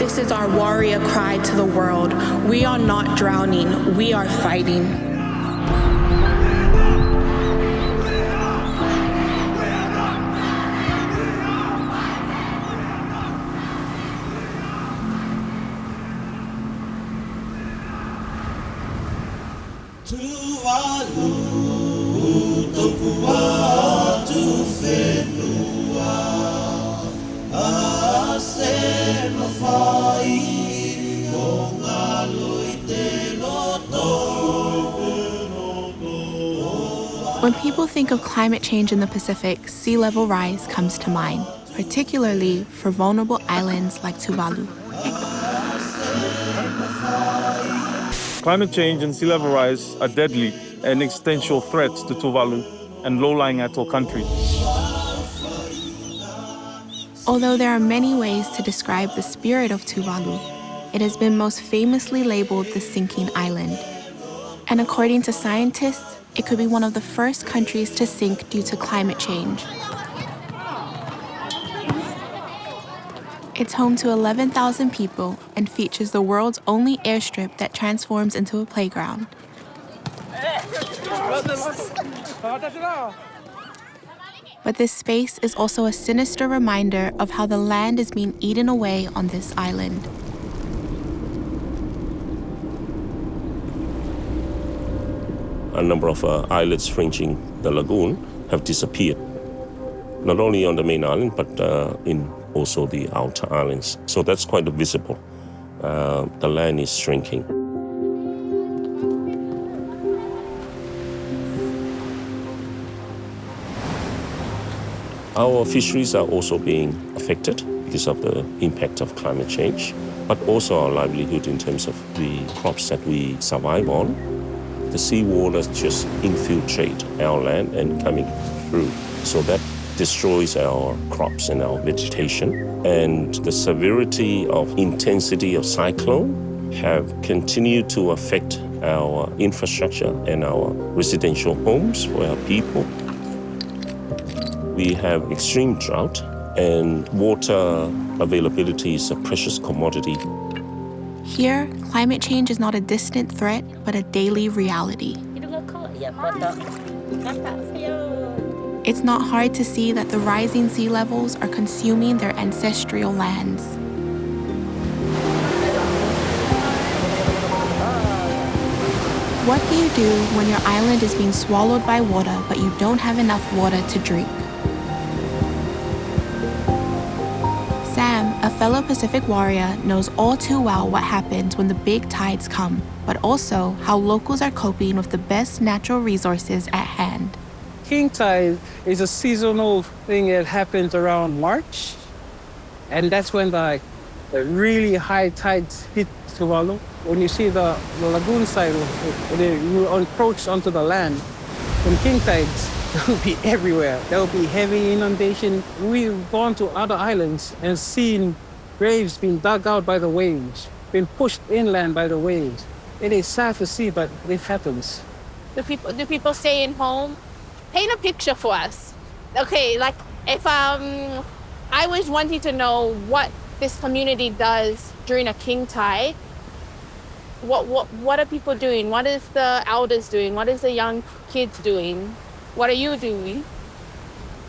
This is our warrior cry to the world. We are not drowning, we are fighting. Tuvalu, topua tu whenua, ase mawhai, o ngā loi te loto. When people think of climate change in the Pacific, sea level rise comes to mind, particularly for vulnerable islands like Tuvalu. Climate change and sea level rise are deadly and existential threats to Tuvalu and low-lying atoll countries. Although there are many ways to describe the spirit of Tuvalu, it has been most famously labeled the sinking island. And according to scientists, it could be one of the first countries to sink due to climate change. It's home to 11,000 people and features the world's only airstrip that transforms into a playground. But this space is also a sinister reminder of how the land is being eaten away on this island. A number of islets fringing the lagoon have disappeared, not only on the main island, but in also the outer islands. So that's quite visible. The land is shrinking. Our fisheries are also being affected because of the impact of climate change, but also our livelihood in terms of the crops that we survive on. The seawater just infiltrate our land and coming through. So that destroys our crops and our vegetation. And the severity of intensity of cyclone have continued to affect our infrastructure and our residential homes for our people. We have extreme drought, and water availability is a precious commodity. Here, climate change is not a distant threat, but a daily reality. It's not hard to see that the rising sea levels are consuming their ancestral lands. What do you do when your island is being swallowed by water, but you don't have enough water to drink? Sam, a fellow Pacific warrior, knows all too well what happens when the big tides come, but also how locals are coping with the best natural resources at hand. King tide is a seasonal thing that happens around March, and that's when the really high tides hit Tuvalu. When you see the lagoon side, when you approach onto the land, when king tides, they'll be everywhere. There'll be heavy inundation. We've gone to other islands and seen graves being dug out by the waves, being pushed inland by the waves. It is sad to see, but it happens. Do people stay in home? Paint a picture for us. Okay, like if I was wanting to know what this community does during a king tide, what are people doing? What is the elders doing? What is the young kids doing? What are you doing?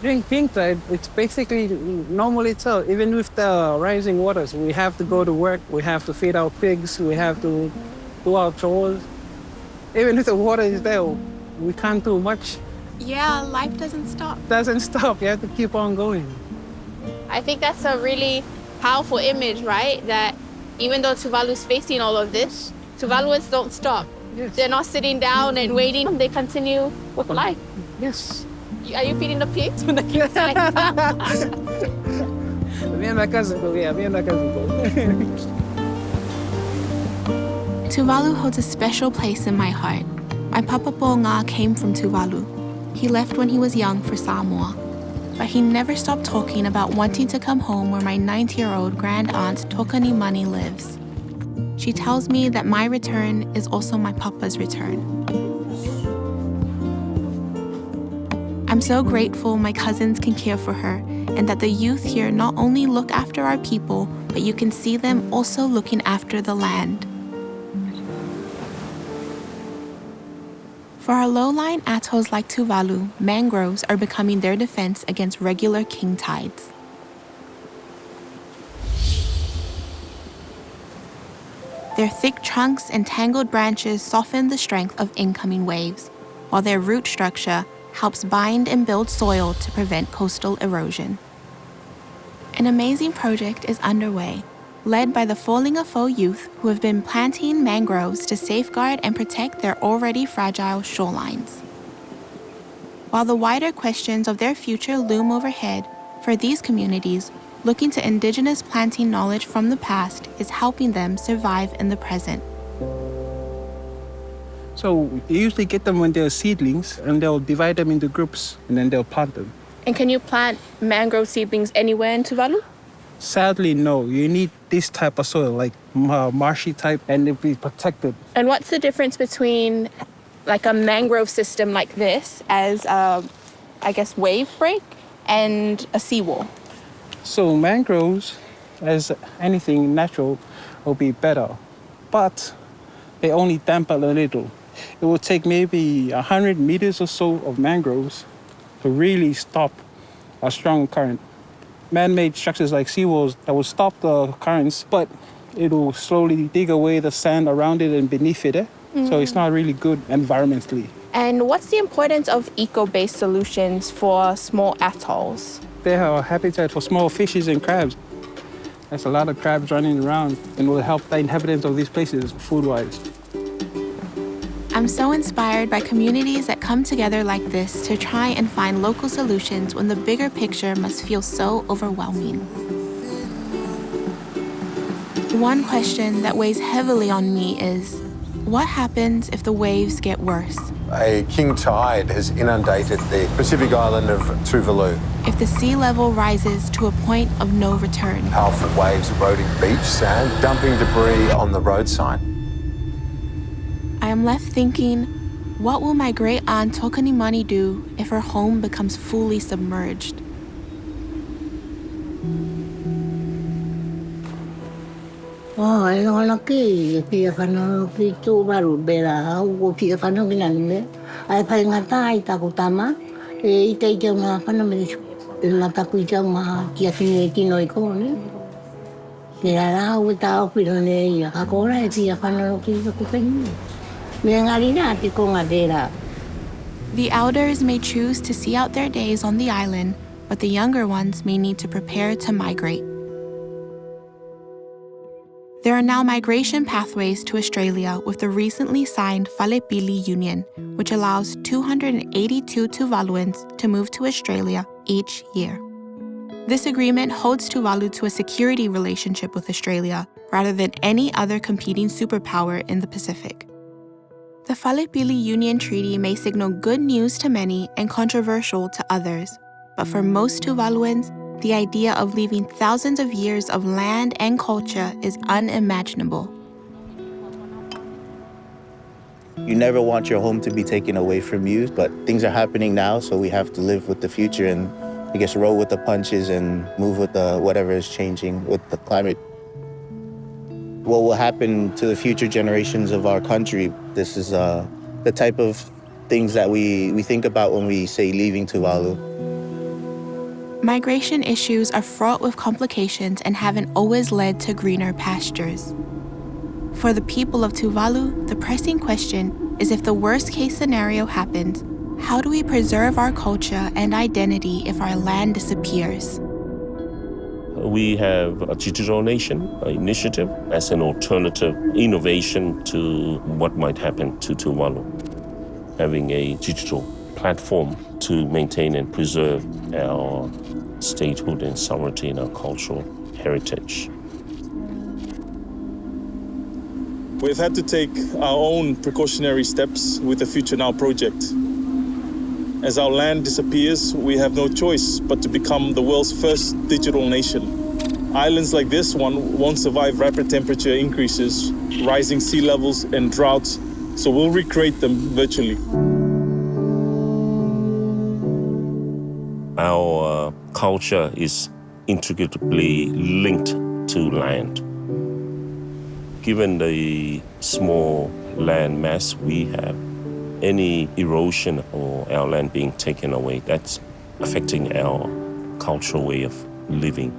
During king tide, it's basically normally tell. Even with the rising waters, we have to go to work, we have to feed our pigs, we have to do our chores. Even if the water is there, we can't do much. Yeah, life doesn't stop. Doesn't stop, you have to keep on going. I think that's a really powerful image, right? That even though Tuvalu's facing all of this, Tuvaluans don't stop. Yes. They're not sitting down and waiting. They continue with life. Yes. Are you feeding the pigs when the king tide comes? Me and my cousin go, yeah, me and my cousin go. Tuvalu holds a special place in my heart. My papa Nga came from Tuvalu. He left when he was young for Samoa. But he never stopped talking about wanting to come home where my 90-year-old grand aunt Tokanimani lives. She tells me that my return is also my papa's return. I'm so grateful my cousins can care for her and that the youth here not only look after our people, but you can see them also looking after the land. For our low-lying atolls like Tuvalu, mangroves are becoming their defense against regular king tides. Their thick trunks and tangled branches soften the strength of incoming waves, while their root structure helps bind and build soil to prevent coastal erosion. An amazing project is underway, led by the Falling-a-Foe youth who have been planting mangroves to safeguard and protect their already fragile shorelines. While the wider questions of their future loom overhead, for these communities, looking to indigenous planting knowledge from the past is helping them survive in the present. So you usually get them when they're seedlings, and they'll divide them into groups, and then they'll plant them. And can you plant mangrove seedlings anywhere in Tuvalu? Sadly, no. You need this type of soil, like marshy type, and it'll be protected. And what's the difference between like a mangrove system like this as wave break and a seawall? So mangroves, as anything natural, will be better, but they only dampen a little. It will take maybe 100 meters or so of mangroves to really stop a strong current. Man-made structures like seawalls that will stop the currents, but it will slowly dig away the sand around it and beneath it. So it's not really good environmentally. And what's the importance of eco-based solutions for small atolls? They are a habitat for small fishes and crabs. There's a lot of crabs running around and will help the inhabitants of these places food-wise. I'm so inspired by communities that come together like this to try and find local solutions when the bigger picture must feel so overwhelming. One question that weighs heavily on me is, what happens if the waves get worse? A king tide has inundated the Pacific island of Tuvalu. If the sea level rises to a point of no return? Powerful waves eroding beach sand, dumping debris on the roadside. I am left thinking, what will my great aunt Tokanimani do if her home becomes fully submerged? Oh, I don't know if you can do Tuvalu better. If you can do it, I find a tie Takutama. It takes a phenomenon. Natakuja, Kiatinoi Cone. They are out without Piranea. I go right here, The elders may choose to see out their days on the island, but the younger ones may need to prepare to migrate. There are now migration pathways to Australia with the recently signed Falepili Union, which allows 282 Tuvaluans to move to Australia each year. This agreement holds Tuvalu to a security relationship with Australia rather than any other competing superpower in the Pacific. The Falepili Union Treaty may signal good news to many and controversial to others, but for most Tuvaluans, the idea of leaving thousands of years of land and culture is unimaginable. You never want your home to be taken away from you, but things are happening now, so we have to live with the future and, I guess, roll with the punches and move with whatever is changing with the climate. What will happen to the future generations of our country? This is the type of things that we think about when we say leaving Tuvalu. Migration issues are fraught with complications and haven't always led to greener pastures. For the people of Tuvalu, the pressing question is, if the worst-case scenario happens, how do we preserve our culture and identity if our land disappears? We have a digital nation initiative as an alternative innovation to what might happen to Tuvalu, having a digital platform to maintain and preserve our statehood and sovereignty and our cultural heritage. We've had to take our own precautionary steps with the Future Now project. As our land disappears, we have no choice but to become the world's first digital nation. Islands like this one won't survive rapid temperature increases, rising sea levels, and droughts, so we'll recreate them virtually. Our culture is intricately linked to land. Given the small land mass we have, any erosion or our land being taken away, that's affecting our cultural way of living.